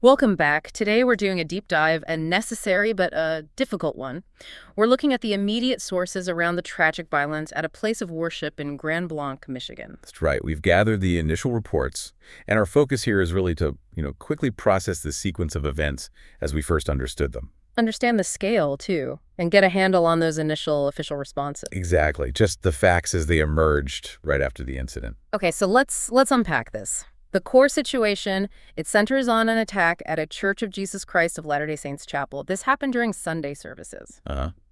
Welcome back. Today we're doing a deep dive, a necessary but a difficult one. We're looking at the immediate sources around the tragic violence at a place of worship in Grand Blanc, Michigan. That's right. We've gathered the initial reports, and our focus here is really to, quickly process the sequence of events as we first understood them. Understand the scale, too, and get a handle on those initial official responses. Exactly. Just the facts as they emerged right after the incident. Okay, so let's unpack this. The core situation, it centers on an attack at a Church of Jesus Christ of Latter-day Saints chapel. This happened during Sunday services.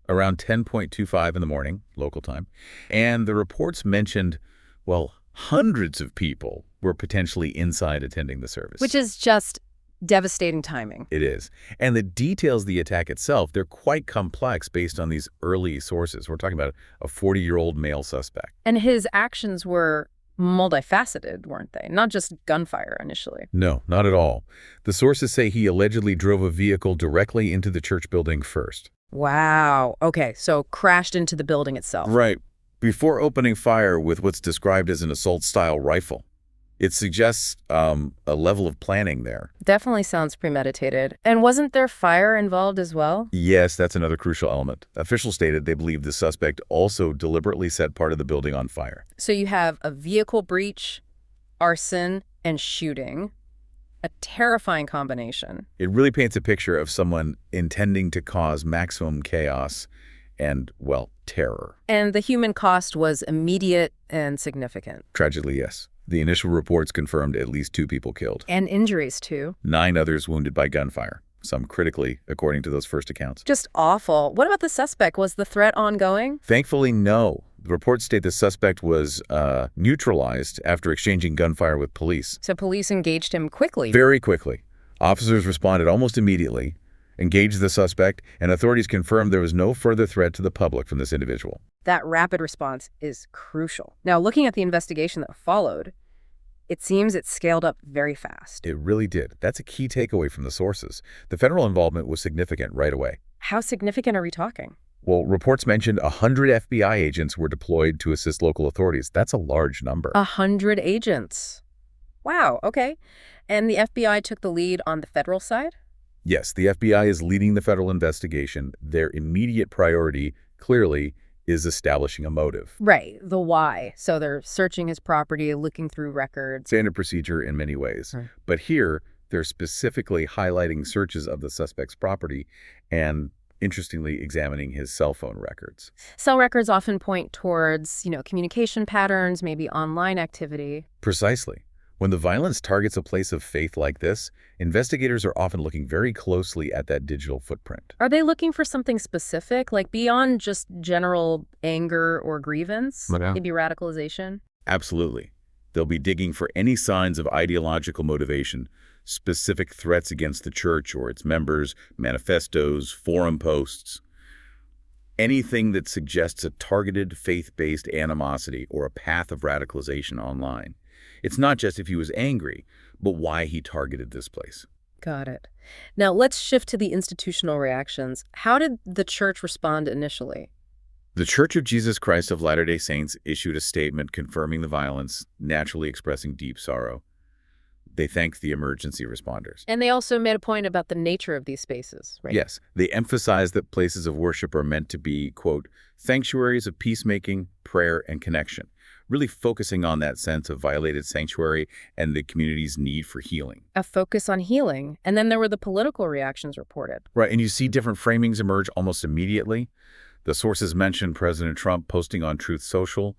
Around 10:25 in the morning, local time. And the reports mentioned, well, hundreds of people were potentially inside attending the service. Which is just devastating timing. It is. And the details of the attack itself, they're quite complex based on these early sources. We're talking about a 40-year-old male suspect. And his actions were multifaceted, weren't they? Not just gunfire initially. No, not at all. The sources say he allegedly drove a vehicle directly into the church building first. Wow. Okay, so crashed into the building itself. Right. Before opening fire with what's described as an assault-style rifle. It suggests a level of planning there. Definitely sounds premeditated. And wasn't there fire involved as well? Yes, that's another crucial element. Officials stated they believe the suspect also deliberately set part of the building on fire. So you have a vehicle breach, arson, and shooting. A terrifying combination. It really paints a picture of someone intending to cause maximum chaos and, well, terror. And the human cost was immediate and significant. Tragically, yes. The initial reports confirmed at least 2 people killed. And injuries, too. 9 others wounded by gunfire, some critically, according to those first accounts. Just awful. What about the suspect? Was the threat ongoing? Thankfully, no. The reports state the suspect was neutralized after exchanging gunfire with police. So police engaged him quickly. Very quickly. Officers responded almost immediately, engaged the suspect, and authorities confirmed there was no further threat to the public from this individual. That rapid response is crucial. Now, looking at the investigation that followed, it seems it scaled up very fast. It really did. That's a key takeaway from the sources. The federal involvement was significant right away. How significant are we talking? Well, reports mentioned 100 FBI agents were deployed to assist local authorities. That's a large number. 100 agents. Wow, okay. And the FBI took the lead on the federal side? Yes, the FBI is leading the federal investigation. Their immediate priority, clearly, is establishing a motive. Right, the why. So they're searching his property, looking through records. Standard procedure in many ways. Right. But here, they're specifically highlighting searches of the suspect's property and, interestingly, examining his cell phone records. Cell records often point towards, communication patterns, maybe online activity. Precisely. When the violence targets a place of faith like this, investigators are often looking very closely at that digital footprint. Are they looking for something specific, like beyond just general anger or grievance? Maybe radicalization? Absolutely. They'll be digging for any signs of ideological motivation, specific threats against the church or its members, manifestos, forum posts. Anything that suggests a targeted faith-based animosity or a path of radicalization online. It's not just if he was angry, but why he targeted this place. Got it. Now let's shift to the institutional reactions. How did the church respond initially? The Church of Jesus Christ of Latter-day Saints issued a statement confirming the violence, naturally expressing deep sorrow. They thanked the emergency responders. And they also made a point about the nature of these spaces, right? Yes, they emphasized that places of worship are meant to be, quote, sanctuaries of peacemaking, prayer, and connection, really focusing on that sense of violated sanctuary and the community's need for healing. A focus on healing. And then there were the political reactions reported. Right, and you see different framings emerge almost immediately. The sources mentioned President Trump posting on Truth Social,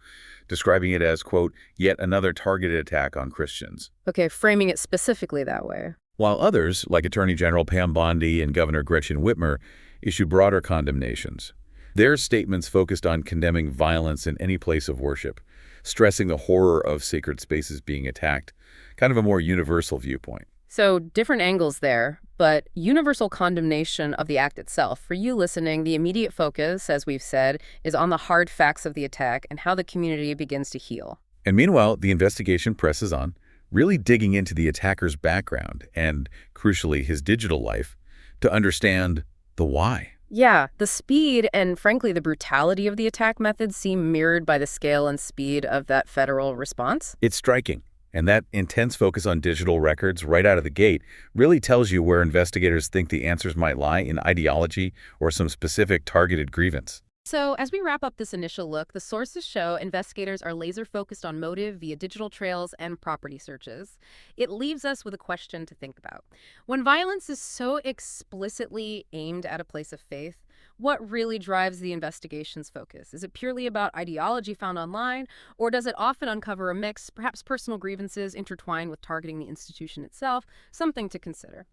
describing it as, quote, yet another targeted attack on Christians. Okay, framing it specifically that way. While others, like Attorney General Pam Bondi and Governor Gretchen Whitmer, issued broader condemnations. Their statements focused on condemning violence in any place of worship, stressing the horror of sacred spaces being attacked, kind of a more universal viewpoint. So different angles there, but universal condemnation of the act itself. For you listening, the immediate focus, as we've said, is on the hard facts of the attack and how the community begins to heal. And meanwhile, the investigation presses on, really digging into the attacker's background and, crucially, his digital life to understand the why. Yeah, the speed and, frankly, the brutality of the attack methods seem mirrored by the scale and speed of that federal response. It's striking. And that intense focus on digital records right out of the gate really tells you where investigators think the answers might lie in ideology or some specific targeted grievance. So, as we wrap up this initial look, the sources show investigators are laser focused on motive via digital trails and property searches. It leaves us with a question to think about. When violence is so explicitly aimed at a place of faith, what really drives the investigation's focus? Is it purely about ideology found online, or does it often uncover a mix, perhaps personal grievances intertwined with targeting the institution itself? Something to consider.